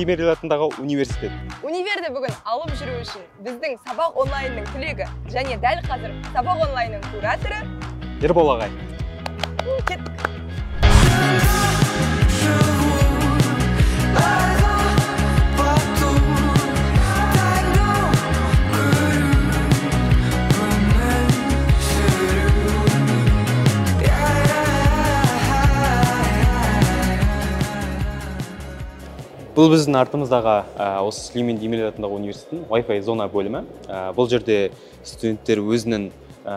Демирел атындағы университет. Универді бүгін алып жүру үшін біздің сабақ онлайнның түлегі және дәл қазір сабақ онлайнның кураторы Ербол ағай. Кеттік. Бұл біздің артымыздағы осы Сүлеймен Демирел атындағы университеттің Wi-Fi зона бөлімі. Бұл жерде студенттер өзінің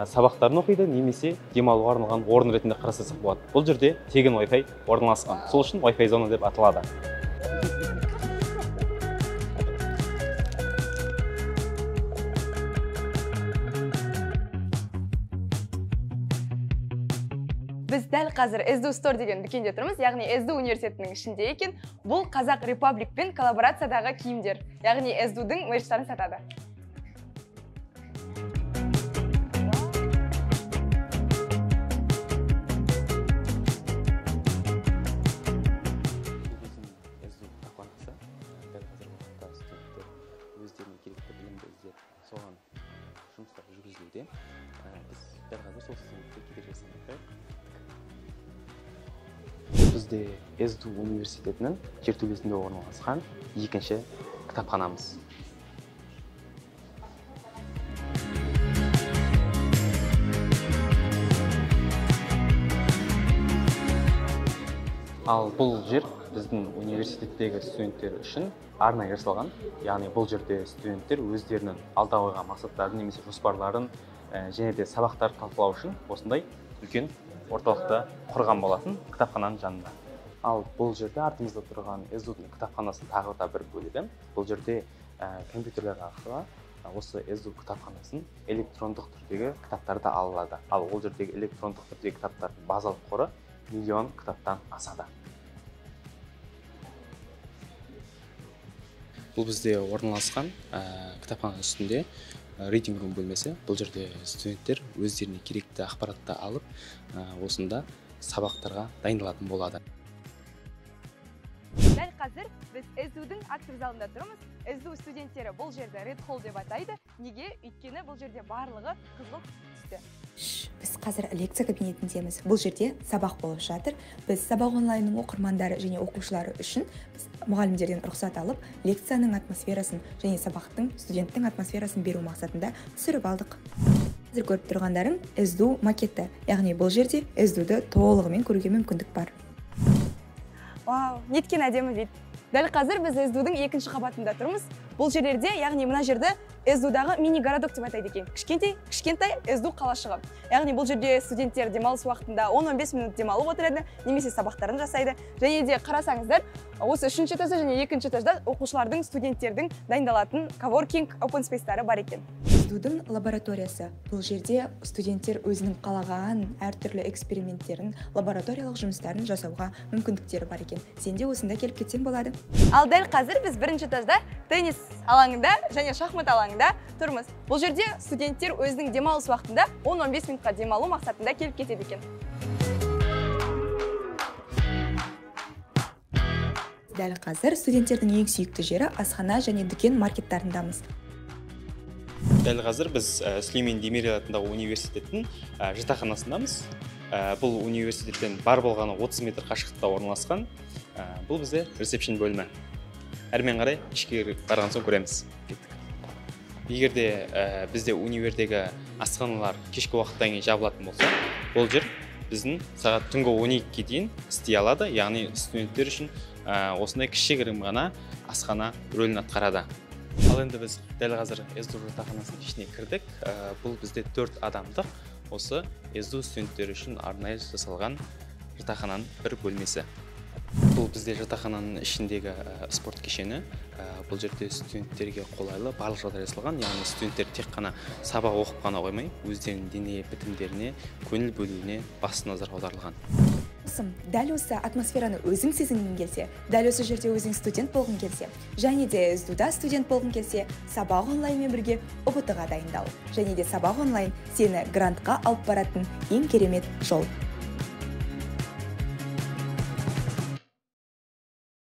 сабақтарын оқиды, немесе демалуға арналған орын ретінде қарастырсақ болады. Бұл жерде тегін Wi-Fi орналасқан. Сол үшін Wi-Fi зона деп аталады. Біз дәл қазір SDU Store деген дүкенде тұрмыз, яғни SDU университетінің ішінде екен. Бұл Қазақ Republic пен коллаборациядағы киімдер, яғни SDU-дің мерчтарын сатады. Бізде SDU университетінің жертөлесінде орналасқан екінші кітапханамыз. Ал бұл жер біздің университеттегі студенттер үшін арнайы жасалған. Яғни бұл жерде студенттер өздерінің алда қойған мақсаттарын немесе жоспарларын және де сабақтарды талқылау үшін осындай үлкен орталықты құрған болатын кітапхананың жанында. Ал бұл жерде артымызда тұрған SDU кітапханасының тағы да бір бөлігі. Бұл жерде компьютерлер арқылы осы SDU кітапханасын электрондық түрдегі кітаптарды алады. Ал ол жердегі электрондық түрдегі кітаптардың базалық қоры 1 миллион кітаптан асады. Бұл бізде орналасқан кітапхана үстінде reading room бөлмесі. Бұл жерде студенттер өздеріне керекті ақпаратты алып, осында сабақтарға дайындалатын болады. Дәл қазір біз SDU-дің актив залында тұрмыз. SDU студенттері бұл жерді Red Hall деп атайды. Неге? Өйткені бұл жерде барлығы қызыл түсті. Біз қазір лекция кабинетіндеміз. Бұл жерде сабақ болып жатыр. Біз сабақ онлайнның оқырмандары және оқушылары үшін мұғалімдерден рұқсат алып, лекцияның атмосферасын және сабақтың студенттің атмосферасын беру мақсатында түсіріп алдық. Қазір көріп тұрғандарың SDU макеті, яғни бұл жерде SDU-ды толығымен көруге мүмкіндік бар. Вау, неткен әдемі дейді. Дәл қазір біз SDU-дің екінші қабатында тұрмыз. Бұл жерлерде, яғни мына жерді SDU-дағы мини-городок деп атайды екен. Кішкентай SDU қалашығы. Яғни бұл жерде студенттер демалыс уақытында 10-15 минут демалып отырады, немесе сабақтарын жасайды. Және де қарасаңыздар, осы 3-ші этажда және 2-ші этажда оқушылардың, студенттердің дайындалатын коворкинг, open space-тары бар екен. SDU-дің лабораториясы. Бұл жерде студенттер өзінің қалаған әртүрлі эксперименттерін, лабораториялық жұмыстарын жасауға мүмкіндіктері бар екен. Сен де осында келіп кетсең болады. Ал дәл қазір біз 1-ші этажда теннис алаңында және шахмат алаңында тұрмыз. Бұл жерде студенттер өзінің демалыс уақытында 10-15 минутқа демалу мақсатында келіп кетеді екен. Дәл қазір студенттердің ең сүйікті жері асхана және дүкен маркеттарындамыз. Дәл қазір біз Сүлеймен Демирел атындағы университеттің жатақханасындамыз. Бұл университеттен бар болғаны 30 метр қашықтықта орналасқан. Бұл бізде ресепшн бөлімі. Әрмен қарай ішке барған соң көреміз. Егерде бізде универдегі асханалар кешкі уақыттан кейін жабылатын болса, бұл жер біздің сағат түнгі 12-ге дейін істей алады, яғни студенттер үшін осындай кішігірім ғана асхана рөлін атқарады. Ал енді біз дәл қазір SDU жатақханасының ішіне кірдік. Бұл бізде 4 адамдық осы SDU студенттері үшін арнайы жасалған жатақхананың бір бөлмесі. Бұл бізде жатақхананың ішіндегі спорт кешені. Бұл жерде студенттерге қолайлы барлық жағдай жасалған, яғни студенттер тек қана сабақ оқып қана қоймай, өздерінің дене бітімдеріне, көңіл бөлуіне басты назар аударылған. Дәл осы атмосфераны өзің сезінгің келсе, дәл осы жерде өзің студент болғың келсе, және де SDU-да студент болғың келсе, сабақ онлайнмен бірге ұбт-ға дайындал. Және де сабақ онлайн сені грантқа алып баратын ең керемет жол.